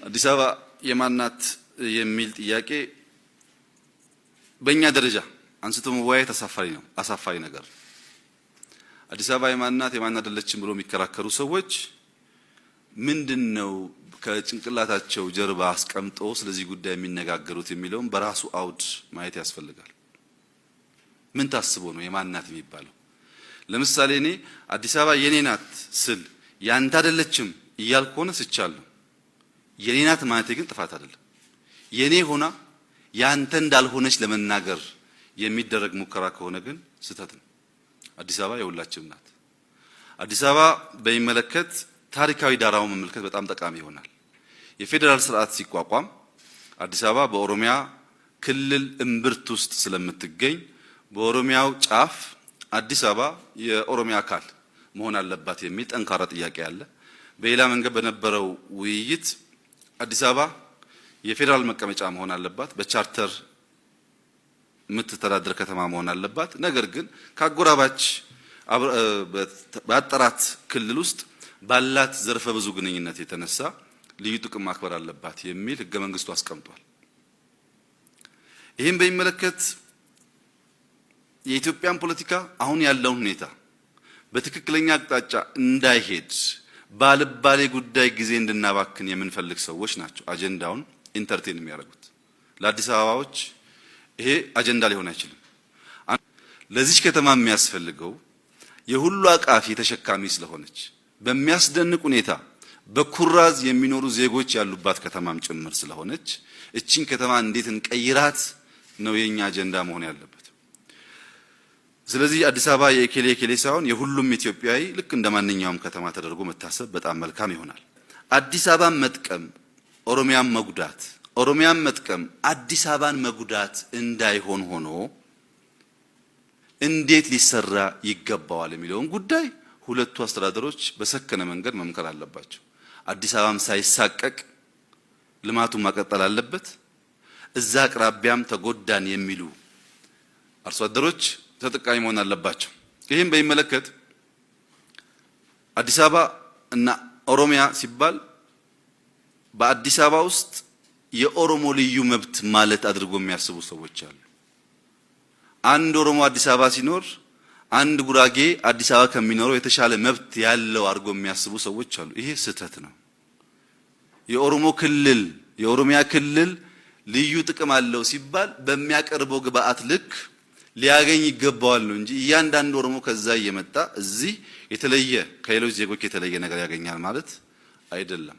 አዲስ አበባ የማናት የሚል ጥያቄ በእኛ ደረጃ አንስቶ መወያየት አሳፋሪ ነገር። አዲስ አበባ የማናት የማን አይደለችም ብሎ የሚከራከሩ ሰዎች ምንድነው ከጭንቅላታቸው ጀርባ አስቀምጦ ስለዚህ ጉዳይ የሚነጋገሩት የሚለውን በራሱ አውድ ማየት ያስፈልጋል። ምን ታስቦ ነው የማናት የሚባለው? ለምሳሌ እኔ አዲስ አበባ የኔ ናት ስል ያንተ አይደለችም እያልኩ ሆነ ስቻለሁ። የኔ ናት ማለት ግን ጥፋት አይደለም። የኔ ሆና ያንተ እንዳልሆነች ለመናገር የሚደረግ ሙከራ ከሆነ ግን ስህተት ነው። አዲስ አበባ የሁላችንም ናት። አዲስ አበባ በሚመለከት ታሪካዊ ዳራውን መመልከት በጣም ጠቃሚ ይሆናል። የፌዴራል ስርዓት ሲቋቋም አዲስ አበባ በኦሮሚያ ክልል እምብርት ውስጥ ስለምትገኝ በኦሮሚያው ጫፍ አዲስ አበባ የኦሮሚያ አካል መሆን አለባት የሚል ጠንካራ ጥያቄ አለ። በሌላ መንገድ በነበረው ውይይት አዲስ አበባ የፌዴራል መቀመጫ መሆን አለባት፣ በቻርተር የምትተዳደር ከተማ መሆን አለባት። ነገር ግን ከአጎራባች በአጠራት ክልል ውስጥ ባላት ዘርፈ ብዙ ግንኙነት የተነሳ ልዩ ጥቅም ማክበር አለባት የሚል ህገ መንግስቱ አስቀምጧል። ይህም በሚመለከት የኢትዮጵያን ፖለቲካ አሁን ያለውን ሁኔታ በትክክለኛ አቅጣጫ እንዳይሄድ ባልባሌ ጉዳይ ጊዜ እንድናባክን የምንፈልግ ሰዎች ናቸው አጀንዳውን ኢንተርቴን የሚያደርጉት። ለአዲስ አበባዎች ይሄ አጀንዳ ሊሆን አይችልም። ለዚህ ከተማ የሚያስፈልገው የሁሉ አቃፊ ተሸካሚ ስለሆነች በሚያስደንቅ ሁኔታ በኩራዝ የሚኖሩ ዜጎች ያሉባት ከተማም ጭምር ስለሆነች እቺን ከተማ እንዴት እንቀይራት ነው የኛ አጀንዳ መሆን ያለበት። ስለዚህ አዲስ አበባ የኬሌ ሳይሆን የሁሉም ኢትዮጵያዊ ልክ እንደማንኛውም ከተማ ተደርጎ መታሰብ በጣም መልካም ይሆናል። አዲስ አበባን መጥቀም ኦሮሚያን መጉዳት፣ ኦሮሚያን መጥቀም አዲስ አበባን መጉዳት እንዳይሆን ሆኖ እንዴት ሊሰራ ይገባዋል የሚለውን ጉዳይ ሁለቱ አስተዳደሮች በሰከነ መንገድ መምከር አለባቸው። አዲስ አበባም ሳይሳቀቅ ልማቱን ማቀጠል አለበት። እዛ አቅራቢያም ተጎዳን የሚሉ አርሶ አደሮች ተጠቃሚ መሆን አለባቸው። ይህም በሚመለከት አዲስ አበባ እና ኦሮሚያ ሲባል በአዲስ አበባ ውስጥ የኦሮሞ ልዩ መብት ማለት አድርጎ የሚያስቡ ሰዎች አሉ። አንድ ኦሮሞ አዲስ አበባ ሲኖር አንድ ጉራጌ አዲስ አበባ ከሚኖረው የተሻለ መብት ያለው አድርጎ የሚያስቡ ሰዎች አሉ። ይሄ ስህተት ነው። የኦሮሞ ክልል የኦሮሚያ ክልል ልዩ ጥቅም አለው ሲባል በሚያቀርበው ግብአት ልክ ሊያገኝ ይገባዋል ነው እንጂ እያንዳንዱ ኦሮሞ ከዛ እየመጣ እዚህ የተለየ ከሌሎች ዜጎች የተለየ ነገር ያገኛል ማለት አይደለም።